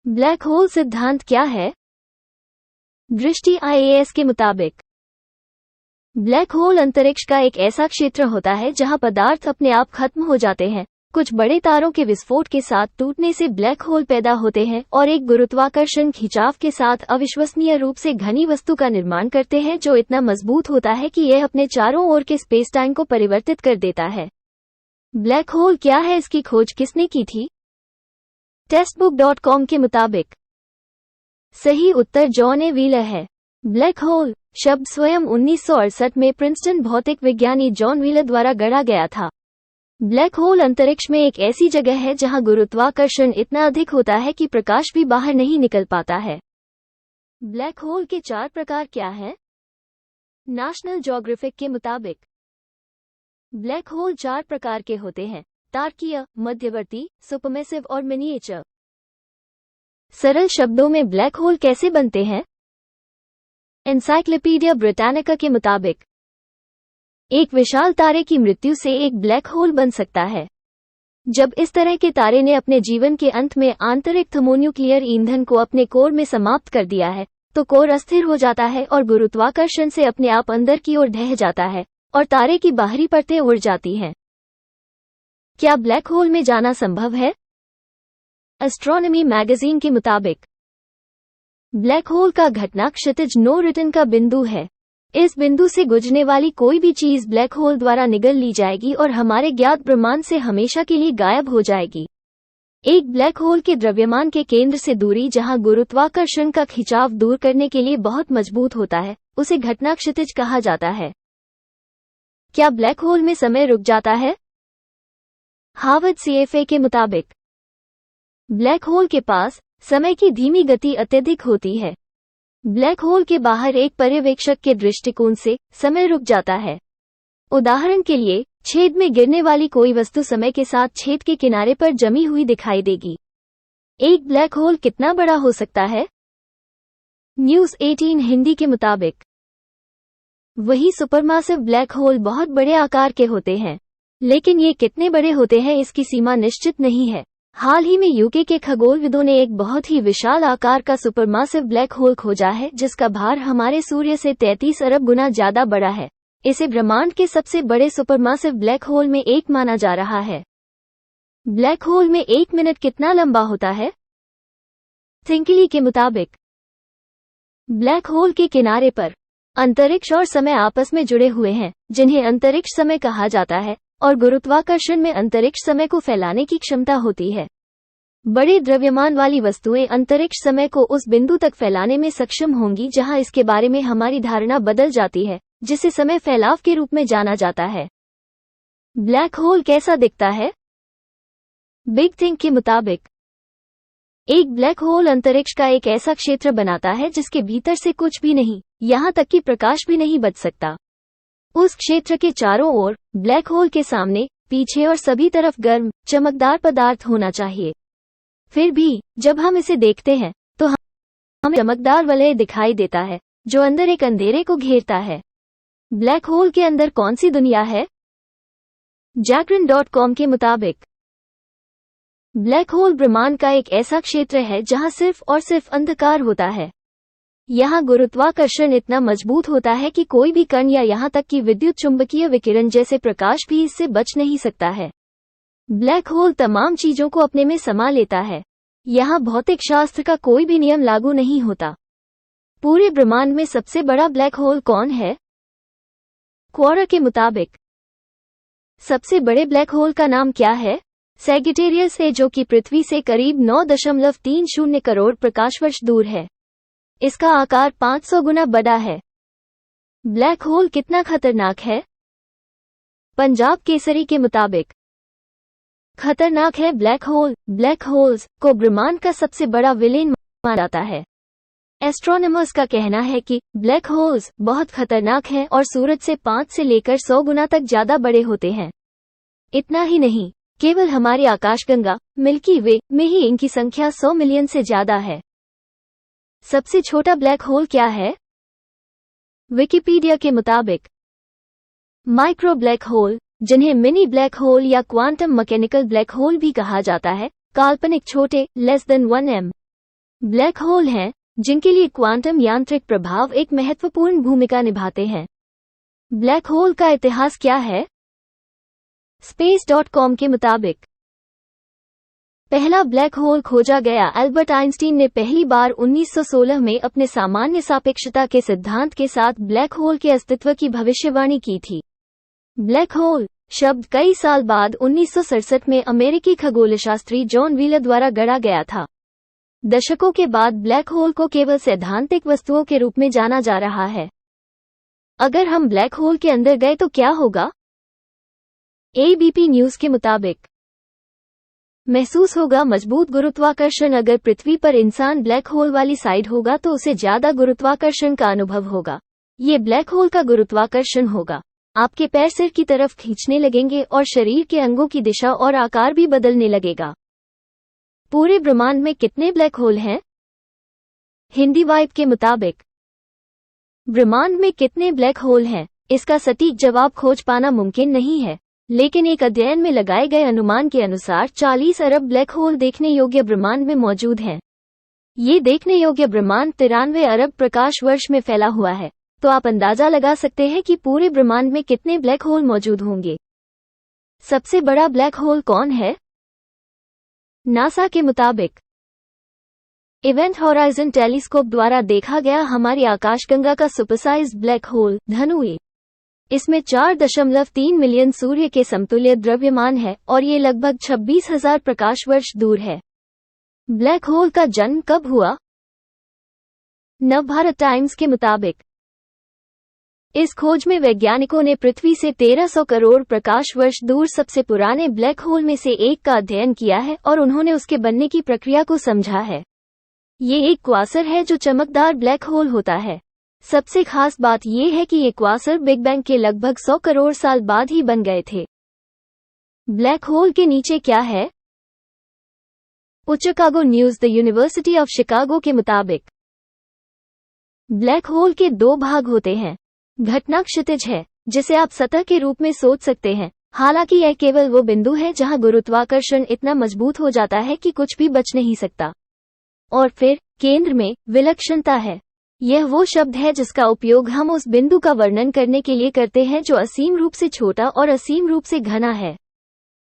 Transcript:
Black hole सिद्धांत क्या है? दृष्टि आईएएस के मुताबिक ब्लैक होल अंतरिक्ष का एक ऐसा क्षेत्र होता है जहां पदार्थ अपने आप खत्म हो जाते हैं। कुछ बड़े तारों के विस्फोट के साथ टूटने से ब्लैक होल पैदा होते हैं और एक गुरुत्वाकर्षण खिंचाव के साथ अविश्वसनीय रूप से घनी वस्तु का निर्माण करते हैं जो इतना मजबूत होता है कि यह अपने चारों ओर के स्पेस टाइम को परिवर्तित कर देता है। ब्लैक होल क्या है, इसकी खोज किसने की थी? टेक्स्टबुक.com के मुताबिक सही उत्तर जॉन ए व्हीलर है। ब्लैक होल शब्द स्वयं 1968 में प्रिंसटन भौतिक विज्ञानी जॉन व्हीलर द्वारा गढ़ा गया था। ब्लैक होल अंतरिक्ष में एक ऐसी जगह है जहां गुरुत्वाकर्षण इतना अधिक होता है कि प्रकाश भी बाहर नहीं निकल पाता है। ब्लैक होल के 4 प्रकार क्या हैं? नेशनल ज्योग्राफिक के मुताबिक ब्लैक होल 4 प्रकार के होते हैं: तारकीय, मध्यवर्ती, सुपरमेसिव और मिनिएचर। सरल शब्दों में ब्लैक होल कैसे बनते हैं? एनसाइक्लोपीडिया ब्रिटानिका के मुताबिक एक विशाल तारे की मृत्यु से एक ब्लैक होल बन सकता है। जब इस तरह के तारे ने अपने जीवन के अंत में आंतरिक थर्मोन्यूक्लियर ईंधन को अपने कोर में समाप्त कर दिया है तो कोर अस्थिर हो जाता है और गुरुत्वाकर्षण से अपने आप अंदर की ओर ढह जाता है और तारे की बाहरी परतें उड़ जाती हैं। क्या ब्लैक होल में जाना संभव है? एस्ट्रोनॉमी मैगजीन के मुताबिक ब्लैक होल का घटना क्षितिज नो रिटर्न का बिंदु है। इस बिंदु से गुजरने वाली कोई भी चीज ब्लैक होल द्वारा निगल ली जाएगी और हमारे ज्ञात ब्रह्मांड से हमेशा के लिए गायब हो जाएगी। एक ब्लैक होल के द्रव्यमान के केंद्र से दूरी जहां गुरुत्वाकर्षण का खिंचाव दूर करने के लिए बहुत मजबूत होता है उसे घटना क्षितिज कहा जाता है। क्या ब्लैक होल में समय रुक जाता है? हार्वर्ड सीएफए के मुताबिक ब्लैक होल के पास समय की धीमी गति अत्यधिक होती है। ब्लैक होल के बाहर एक पर्यवेक्षक के दृष्टिकोण से समय रुक जाता है। उदाहरण के लिए छेद में गिरने वाली कोई वस्तु समय के साथ छेद के किनारे पर जमी हुई दिखाई देगी। एक ब्लैक होल कितना बड़ा हो सकता है? न्यूज़ 18 हिंदी के मुताबिक वही सुपरमासिव ब्लैक होल बहुत बड़े आकार के होते हैं, लेकिन ये कितने बड़े होते हैं इसकी सीमा निश्चित नहीं है। हाल ही में यूके के खगोलविदों ने एक बहुत ही विशाल आकार का सुपरमासिव ब्लैक होल खोजा है जिसका भार हमारे सूर्य से 33 अरब गुना ज्यादा बड़ा है। इसे ब्रह्मांड के सबसे बड़े सुपरमासिव ब्लैक होल में एक माना जा रहा है। ब्लैक होल में 1 मिनट कितना लंबा होता है? थिंकली के मुताबिक ब्लैक होल के किनारे पर अंतरिक्ष और समय आपस में जुड़े हुए हैं जिन्हें अंतरिक्ष समय कहा जाता है और गुरुत्वाकर्षण में अंतरिक्ष समय को फैलाने की क्षमता होती है। बड़े द्रव्यमान वाली वस्तुएं अंतरिक्ष समय को उस बिंदु तक फैलाने में सक्षम होंगी जहां इसके बारे में हमारी धारणा बदल जाती है, जिसे समय फैलाव के रूप में जाना जाता है। ब्लैक होल कैसा दिखता है? बिग थिंक के मुताबिक एक ब्लैक होल अंतरिक्ष का एक ऐसा क्षेत्र बनाता है जिसके भीतर से कुछ भी नहीं, यहां तक कि प्रकाश भी नहीं बच सकता। उस क्षेत्र के चारों ओर ब्लैक होल के सामने, पीछे और सभी तरफ गर्म, चमकदार पदार्थ होना चाहिए। फिर भी जब हम इसे देखते हैं तो हमें चमकदार वलय दिखाई देता है जो अंदर एक अंधेरे को घेरता है। ब्लैक होल के अंदर कौन सी दुनिया है? जैकरन.com के मुताबिक ब्लैक होल ब्रह्मांड का एक ऐसा क्षेत्र है जहां सिर्फ और सिर्फ अंधकार होता है। यहाँ गुरुत्वाकर्षण इतना मजबूत होता है कि कोई भी कण या यहाँ तक कि विद्युत चुंबकीय विकिरण जैसे प्रकाश भी इससे बच नहीं सकता है। ब्लैक होल तमाम चीजों को अपने में समा लेता है। यहाँ भौतिक शास्त्र का कोई भी नियम लागू नहीं होता। पूरे ब्रह्मांड में सबसे बड़ा ब्लैक होल कौन है? क्वारा के मुताबिक सबसे बड़े ब्लैक होल का नाम क्या है? सैजिटेरियस है, जो कि पृथ्वी से करीब 9.30 करोड़ प्रकाशवर्ष दूर है। इसका आकार 500 गुना बड़ा है। ब्लैक होल कितना खतरनाक है? पंजाब केसरी के मुताबिक खतरनाक है ब्लैक होल। ब्लैक होल्स को ब्रह्मांड का सबसे बड़ा विलेन माना जाता है। एस्ट्रोनॉमर्स का कहना है कि ब्लैक होल्स बहुत खतरनाक हैं और सूरज से 5 से लेकर 100 गुना तक ज्यादा बड़े होते हैं। इतना ही नहीं, केवल हमारी आकाशगंगा मिल्की वे में ही इनकी संख्या 100 मिलियन से ज्यादा है। सबसे छोटा ब्लैक होल क्या है? विकिपीडिया के मुताबिक माइक्रो ब्लैक होल, जिन्हें मिनी ब्लैक होल या क्वांटम मैकेनिकल ब्लैक होल भी कहा जाता है, काल्पनिक छोटे (less than 1 m) black hole हैं जिनके लिए क्वांटम यांत्रिक प्रभाव एक महत्वपूर्ण भूमिका निभाते हैं। ब्लैक होल का इतिहास क्या है? Space.com के मुताबिक पहला ब्लैक होल खोजा गया अल्बर्ट आइंस्टीन ने पहली बार 1916 में अपने सामान्य सापेक्षता के सिद्धांत के साथ ब्लैक होल के अस्तित्व की भविष्यवाणी की थी। ब्लैक होल शब्द कई साल बाद 1967 में अमेरिकी खगोलशास्त्री जॉन व्हीलर द्वारा गढ़ा गया था। दशकों के बाद ब्लैक होल को केवल सैद्धांतिक वस्तुओं के रूप में जाना जा रहा है। अगर हम ब्लैक होल के अंदर गए तो क्या होगा? ABP न्यूज के मुताबिक महसूस होगा मजबूत गुरुत्वाकर्षण। अगर पृथ्वी पर इंसान ब्लैक होल वाली साइड होगा तो उसे ज्यादा गुरुत्वाकर्षण का अनुभव होगा। ये ब्लैक होल का गुरुत्वाकर्षण होगा। आपके पैर सिर की तरफ खींचने लगेंगे और शरीर के अंगों की दिशा और आकार भी बदलने लगेगा। पूरे ब्रह्मांड में कितने ब्लैक होल हैं? हिंदी वाइब के मुताबिक ब्रह्मांड में कितने ब्लैक होल हैं, इसका सटीक जवाब खोज पाना मुमकिन नहीं है, लेकिन एक अध्ययन में लगाए गए अनुमान के अनुसार 40 अरब ब्लैक होल देखने योग्य ब्रह्मांड में मौजूद हैं। ये देखने योग्य ब्रह्मांड 93 अरब प्रकाश वर्ष में फैला हुआ है, तो आप अंदाजा लगा सकते हैं कि पूरे ब्रह्मांड में कितने ब्लैक होल मौजूद होंगे। सबसे बड़ा ब्लैक होल कौन है? नासा के मुताबिक इवेंट होराइजन टेलीस्कोप द्वारा देखा गया हमारी आकाशगंगा का सुपरसाइज्ड ब्लैक होल धनु ए। इसमें 4.3 मिलियन सूर्य के समतुल्य द्रव्यमान है और ये लगभग 26,000 प्रकाश वर्ष दूर है। ब्लैक होल का जन्म कब हुआ? नवभारत टाइम्स के मुताबिक इस खोज में वैज्ञानिकों ने पृथ्वी से 1300 करोड़ प्रकाश वर्ष दूर सबसे पुराने ब्लैक होल में से एक का अध्ययन किया है और उन्होंने उसके बनने की प्रक्रिया को समझा है। ये एक क्वासर है जो चमकदार ब्लैक होल होता है। सबसे खास बात यह है कि ये क्वासर बिग बैंग के लगभग 100 करोड़ साल बाद ही बन गए थे। ब्लैक होल के नीचे क्या है? Chicago news the university of Chicago के मुताबिक ब्लैक होल के 2 भाग होते हैं। घटना क्षितिज है, जिसे आप सतह के रूप में सोच सकते हैं, हालांकि यह केवल वो बिंदु है जहां गुरुत्वाकर्षण इतना मजबूत हो जाता है कि कुछ भी बच नहीं सकता। और फिर केंद्र में विलक्षणता है। यह वो शब्द है जिसका उपयोग हम उस बिंदु का वर्णन करने के लिए करते हैं जो असीम रूप से छोटा और असीम रूप से घना है।